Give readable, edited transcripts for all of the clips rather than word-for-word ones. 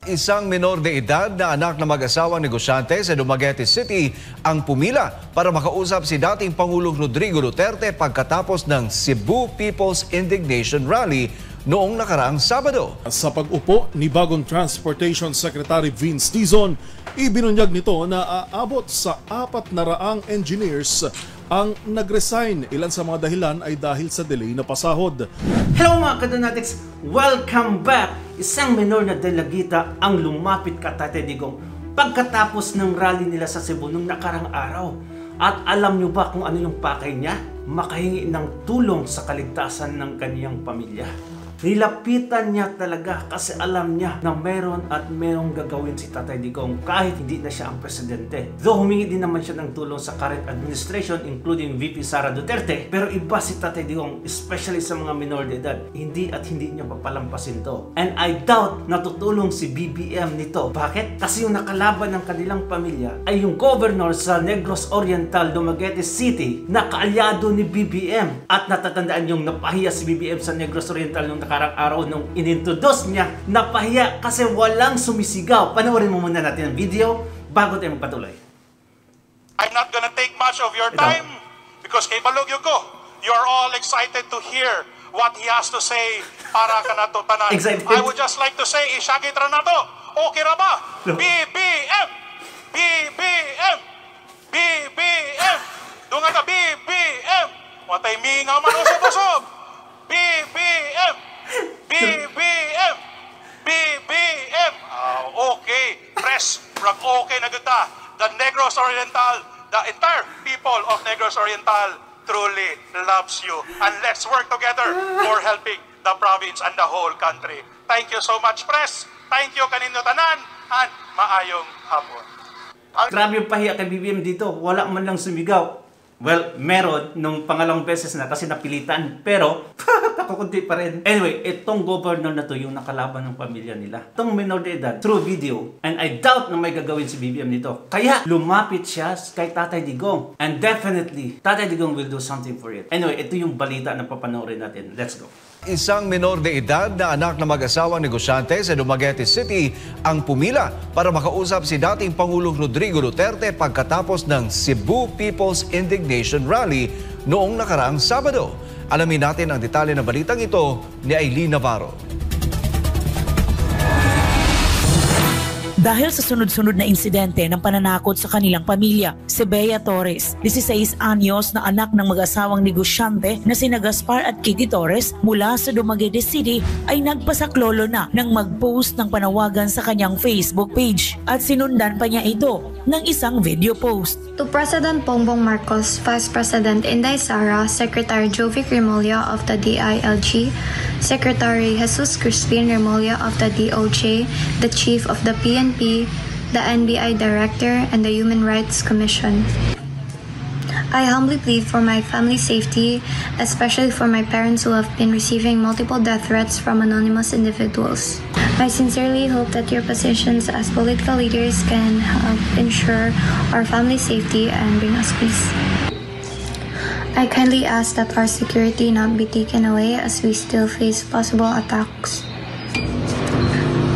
Isang menor de edad na anak ng mag-asawang negosyante sa Dumaguete City ang pumila para makausap si dating Pangulong Rodrigo Duterte pagkatapos ng Cebu People's Indignation Rally noong nakaraang Sabado. Sa pag-upo ni bagong Transportation Secretary Vince Dizon, ibinunyag nito na aabot sa 400 engineers ang nag-resign. Ilan sa mga dahilan ay dahil sa delay na pasahod. Hello mga kadonatics! Welcome back! Isang menor na dalagita ang lumapit kay Tatay Digong pagkatapos ng rally nila sa Cebu nung nakarang araw. At alam nyo ba kung ano yung pakay niya? Makahingi ng tulong sa kaligtasan ng kaniyang pamilya. Nilapitan niya talaga kasi alam niya na merong gagawin si Tatay Digong kahit hindi na siya ang presidente. Though humingi din naman siya ng tulong sa current administration including VP Sara Duterte, pero iba si Tatay Digong, especially sa mga minor de edad. Hindi niya papalampasin to. And I doubt na tutulong si BBM nito. Bakit? Kasi yung nakalaban ng kanilang pamilya ay yung governor sa Negros Oriental, Dumaguete City na kaalyado ni BBM. At natatandaan yung napahiya si BBM sa Negros Oriental nung nakarang araw nung inintroduce niya, napahiya kasi walang sumisigaw. Panoorin mo muna natin ang video bago tayo magpatuloy. I'm not gonna take much of your time because kay Balogyo ko, you're all excited to hear what he has to say para ka na to tanan. I would just like to say, isyagit ra na to. Okay ra ba? BBM! BBM! BBM! Dunga ka, BBM! Watay mingaw man usog-usog! BBM! BBM! BBM! Okay. Press. Okay na ganda. The Negros Oriental, the entire people of Negros Oriental truly loves you. And let's work together for helping the province and the whole country. Thank you so much, Press. Thank you kanino tanan. And maayong hapon. Grabe yung pahiya kay BBM dito. Wala man lang sumigaw. Well, meron nung pangalawang beses na kasi napilitan. Pero, kakunti pa rin. Anyway, itong governor na to yung nakalaban ng pamilya nila. Itong minor de edad, through video. And I doubt na may gagawin si BBM nito. Kaya, lumapit siya kay Tatay Digong. And definitely, Tatay Digong will do something for it. Anyway, ito yung balita na papanoorin natin. Let's go. Isang menor de edad na anak ng mag-asawang negosyante sa Dumaguete City ang pumila para makausap si dating Pangulong Rodrigo Duterte pagkatapos ng Cebu People's Indignation Rally noong nakaraang Sabado. Alamin natin ang detalye ng balitang ito ni Aileen Navarro. Dahil sa sunod-sunod na insidente ng pananakot sa kanilang pamilya, si Bea Torres, 16 anyos na anak ng mag-asawang negosyante na sina Gaspar at Kitty Torres mula sa Dumaguete City ay nagpasaklolo na ng mag-post ng panawagan sa kanyang Facebook page at sinundan pa niya ito ng isang video post. To President Bongbong Marcos, Vice President Inday Sara, Secretary Jovic Remulla of the DILG, Secretary Jesus Crispin Remulla of the DOJ, the Chief of the PNP, the NBI Director, and the Human Rights Commission. I humbly plead for my family's safety, especially for my parents who have been receiving multiple death threats from anonymous individuals. I sincerely hope that your positions as political leaders can help ensure our family's safety and bring us peace. I kindly ask that our security not be taken away as we still face possible attacks.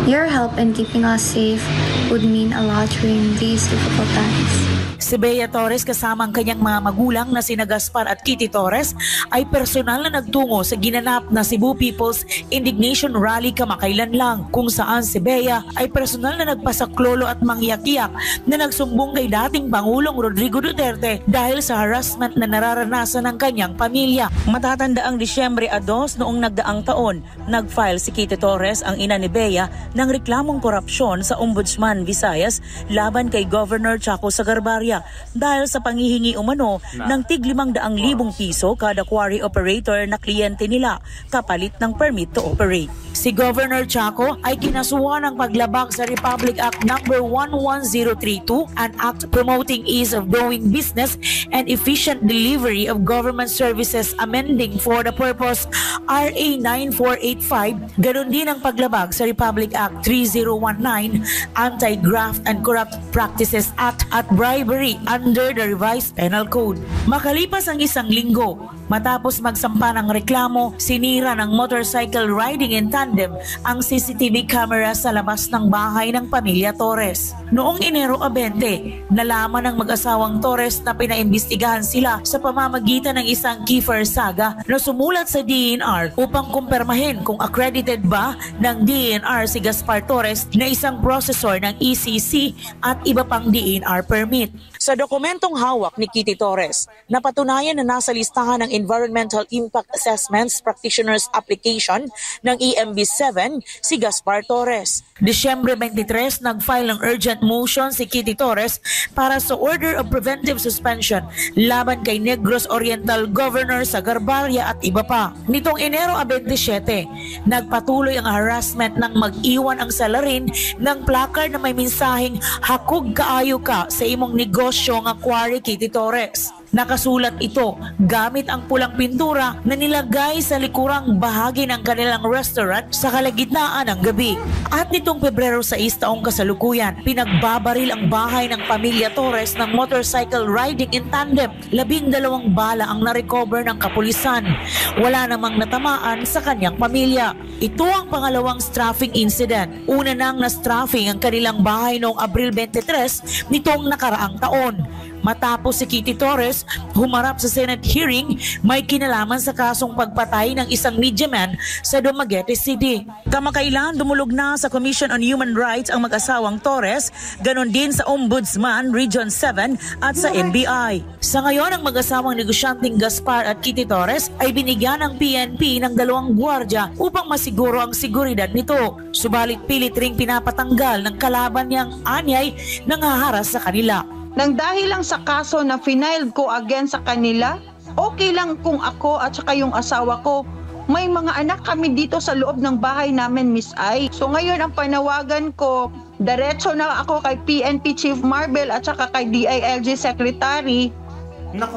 Your help in keeping us safe would mean a lot during these difficult times. Si Bea Torres kasama ang kanyang mga magulang na sina Gaspar at Kitty Torres ay personal na nagtungo sa ginanap na Cebu People's Indignation Rally kamakailan lang, kung saan si Bea ay personal na nagpasaklolo at mangyak-yak na nagsumbong kay dating Pangulong Rodrigo Duterte dahil sa harassment na nararanasan ng kanyang pamilya. Matatanda ang Disyembre 2 noong nagdaang taon, nag-file si Kitty Torres, ang ina ni Bea, ng reklamong korupsyon sa Ombudsman Visayas laban kay Governor Chaco Sagarbarria dahil sa panghihingi umano ng tig 500,000 piso kada quarry operator na kliyente nila kapalit ng permit to operate. Si Governor Chaco ay kinasuhan ng paglabag sa Republic Act No. 11032, an act promoting ease of doing business and efficient delivery of government services, amending for the purpose RA 9485. Ganon din ang paglabag sa Republic Act 3019, Anti-Graft and Corrupt Practices Act at Bribery robbery under the revised penal code. Makalipas ang isang linggo, matapos magsampa ng reklamo, sinira ng motorcycle riding in tandem ang CCTV camera sa labas ng bahay ng pamilya Torres. Noong Enero 20, nalaman ng mag-asawang Torres na pinaimbestigahan sila sa pamamagitan ng isang Kiefer saga na sumulat sa DENR upang kumpirmahin kung accredited ba ng DENR si Gaspar Torres na isang processor ng ECC at iba pang DENR permit. Sa dokumentong hawak ni Kitty Torres, napatunayan na nasa listahan ng Environmental Impact Assessments Practitioners Application ng EMB7 si Gaspar Torres. Disyembre 23, nag-file ng urgent motion si Kitty Torres para sa Order of Preventive Suspension laban kay Negros Oriental Governor Sagarbarria at iba pa. Nitong Enero 27, nagpatuloy ang harassment ng mag-iwan ang salarin ng placard na may mensaheng "Hakog kaayo ka sa imong negosyo nga quarry Kitty Torres." Nakasulat ito gamit ang pulang pintura na nilagay sa likurang bahagi ng kanilang restaurant sa kalagitnaan ng gabi. At nitong Pebrero 6 taong kasalukuyan, pinagbabaril ang bahay ng pamilya Torres ng motorcycle riding in tandem. 12 bala ang narecover ng kapulisan. Wala namang natamaan sa kanyang pamilya. Ito ang pangalawang strafing incident. Una nang na-strafing ang kanilang bahay noong Abril 23 nitong nakaraang taon. Matapos si Kitty Torres humarap sa Senate hearing, may kinalaman sa kasong pagpatay ng isang mediaman sa Dumaguete City. Kamakailan dumulog na sa Commission on Human Rights ang mag-asawang Torres, ganon din sa Ombudsman Region 7 at sa NBI. Sa ngayon, ang mag-asawang negosyanteng Gaspar at Kitty Torres ay binigyan ng PNP ng 2 gwardiya upang masiguro ang seguridad nito. Subalit pilit ring pinapatanggal ng kalaban niyang anyay nang haharas sa kanila. Nang dahil lang sa kaso na final ko against sa kanila, okay lang kung ako at saka yung asawa ko, may mga anak kami dito sa loob ng bahay namin, Miss Ai. So ngayon ang panawagan ko, diretso na ako kay PNP Chief Marbel at saka kay DILG Secretary.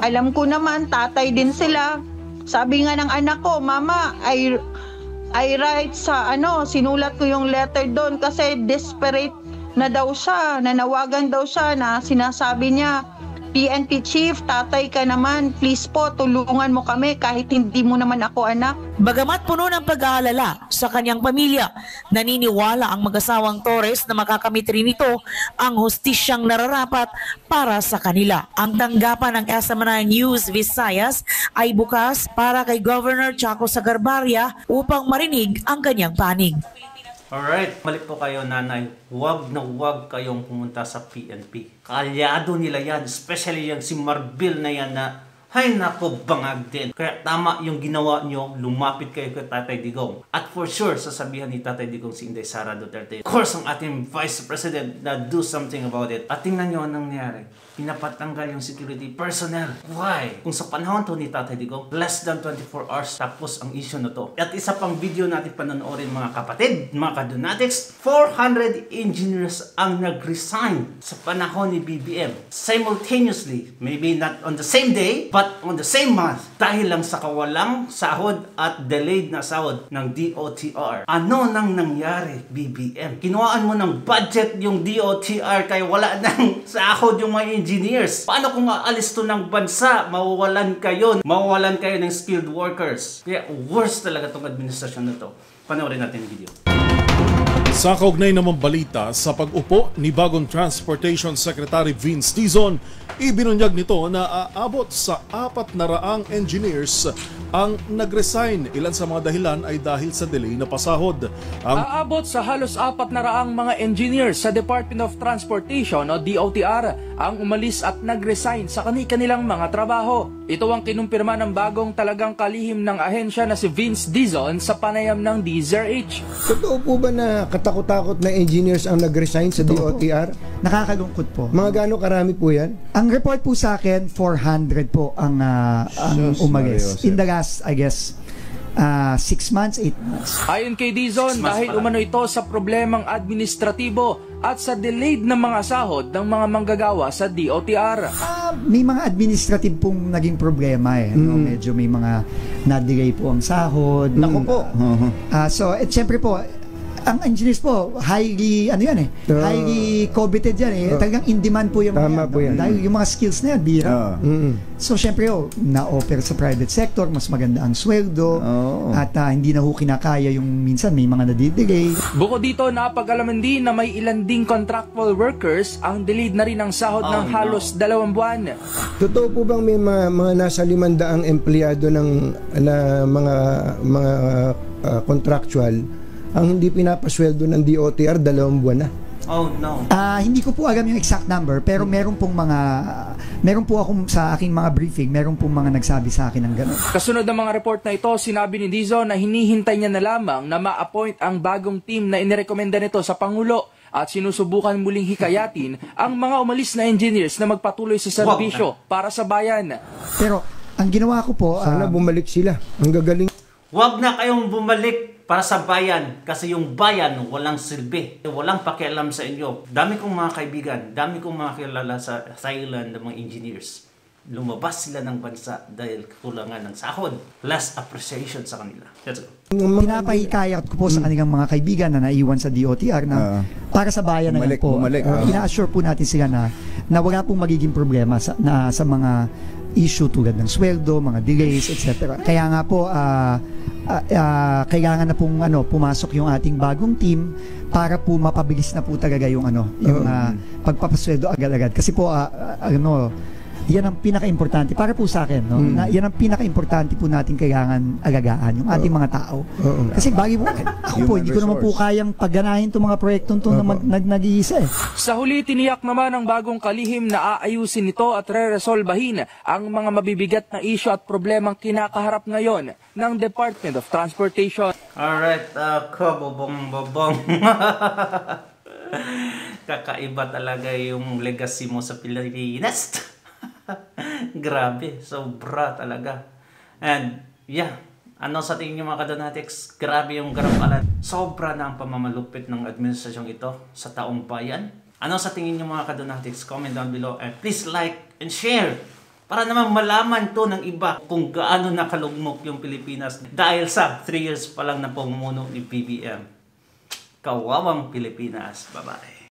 Alam ko naman, tatay din sila. Sabi nga ng anak ko, Mama, I write sa sinulat ko yung letter doon kasi desperate na daw siya, nanawagan daw siya na sinasabi niya, PNP Chief, tatay ka naman, please po, tulungan mo kami kahit hindi mo naman ako anak. Bagamat puno ng pag-aalala sa kanyang pamilya, naniniwala ang mag-asawang Torres na makakamit rin ito ang hustisyang nararapat para sa kanila. Ang tanggapan ng SMNI News Visayas ay bukas para kay Governor Chaco Sagarbarria upang marinig ang kanyang panig. Alright, balik po kayo nanay. Huwag na huwag kayong pumunta sa PNP. Kaalyado nila yan, especially yan si Marbil na yan na hay nako, bangag din. Kaya tama yung ginawa nyo, lumapit kayo kay Tatay Digong. At for sure, sasabihan ni Tatay Digong si Inday Sara Duterte. Of course, ang ating Vice President na do something about it. At tingnan nyo anong nangyari. Pinapatanggal yung security personnel. Why? Kung sa panahon to ni Tatay Digong, less than 24 hours tapos ang issue na to. At isa pang video natin panonoorin mga kapatid, mga kadonatics, 400 engineers ang nag-resign sa panahon ni BBM. Simultaneously, maybe not on the same day, but on the same month, dahil lang sa kawalang sahod at delayed na sahod ng DOTR. Ano nang nangyari, BBM? Kinuhaan mo ng budget yung DOTR kaya wala nang sahod yung mga engineers. Paano kung aalis to ng bansa? Mawawalan kayo ng skilled workers. Kaya worst talaga tong administrasyon na to. Panoorin natin yung video. Sa kaugnay namang balita, sa pag-upo ni bagong Transportation Secretary Vince Dizon, ibinunyag nito na aabot sa 400 engineers ang nag-resign. Ilan sa mga dahilan ay dahil sa delay na pasahod. Aabot sa halos 400 mga engineers sa Department of Transportation o DOTR ang umalis at nag-resign sa kanilang mga trabaho. Ito ang kinumpirma ng bagong talagang kalihim ng ahensya na si Vince Dizon sa panayam ng DZRH. Totoo po ba na katakot-takot na engineers ang nag-resign sa DOTR? Nakakalungkot po. Mga gaano karami po yan? Ang report po sa akin, 400 po ang umalis. In the last, I guess, 6 months, 8 months. Ayon kay Dizon, dahil umano ito sa problemang administratibo at sa delayed na mga sahod ng mga manggagawa sa DOTR. May mga administrative pong naging problema no? Medyo may mga na-delay po ang sahod. Naku po. So, at syempre po, ang engineers po, highly, ano yan eh, highly coveted yan eh. Talagang in demand po yung Tama po yan. Dahil yung mga skills na yan, bira. So, syempre, na-offer sa private sector, mas maganda ang sweldo, at hindi na ho kinakaya yung minsan may mga nadidelay. Bukod dito, napag-alaman din na may ilan ding contractual workers ang delayed na rin ang sahod ng halos 2 buwan. Totoo po bang may mga nasa 500 empleyado ng mga contractual ang hindi pinapasweldo ng DOTR 2 buwan na? Oh no. Hindi ko po alam yung exact number, pero meron po akong sa aking mga briefing, meron pong mga nagsabi sa akin ng gano'n. Kasunod ng mga report na ito, sinabi ni Dizon na hinihintay niya na lamang na ma-appoint ang bagong team na inirekomenda nito sa Pangulo at sinusubukan muling hikayatin ang mga umalis na engineers na magpatuloy sa serbisyo para sa bayan. Pero ang ginawa ko po, sana bumalik sila. Ang gagaling. Huwag na kayong bumalik para sa bayan kasi yung bayan walang silbi. Walang pakialam sa inyo. Dami kong mga kaibigan, dami kong mga kilala sa Thailand ng mga engineers. Lumabas sila ng bansa dahil kulangan ng sahod. Less appreciation sa kanila. Let's go. Pinapahikayat ko po sa kanilang mga kaibigan na naiwan sa DOTR na para sa bayan na yan po. Ina-assure po natin sila na wala pong magiging problema sa mga issue tulad ng sweldo, mga delays, etc. Kaya nga po, kailangan na pong pumasok yung ating bagong team para po mapabilis na po talaga yung pagpapasweldo agad-agad. Kasi po, yan ang pinaka-importante para po sa akin, no? Yan ang pinaka-importante po natin kailangan alagaan yung ating mga tao. Kasi ako po, hindi ko naman po kayang pagganahin itong mga proyektong ito na nag-iisa eh. Sa huli, tiniyak naman ng bagong kalihim na aayusin nito at re-resolbahin ang mga mabibigat na issue at problemang kinakaharap ngayon ng Department of Transportation. Alright, kabobong-bobong. Kakaiba talaga yung legacy mo sa Pilipinas. Grabe, sobra talaga. And yeah, ano sa tingin nyo mga kadonatics? Grabe yung garapalan. Sobra na ang pamamalupit ng administrasyong ito sa taong bayan. Ano sa tingin nyo mga kadonatics? Comment down below and please like and share para naman malaman to ng iba kung gaano nakalugmok yung Pilipinas dahil sa 3 years pa lang na pamumuno ni BBM. Kawawang Pilipinas. Bye-bye.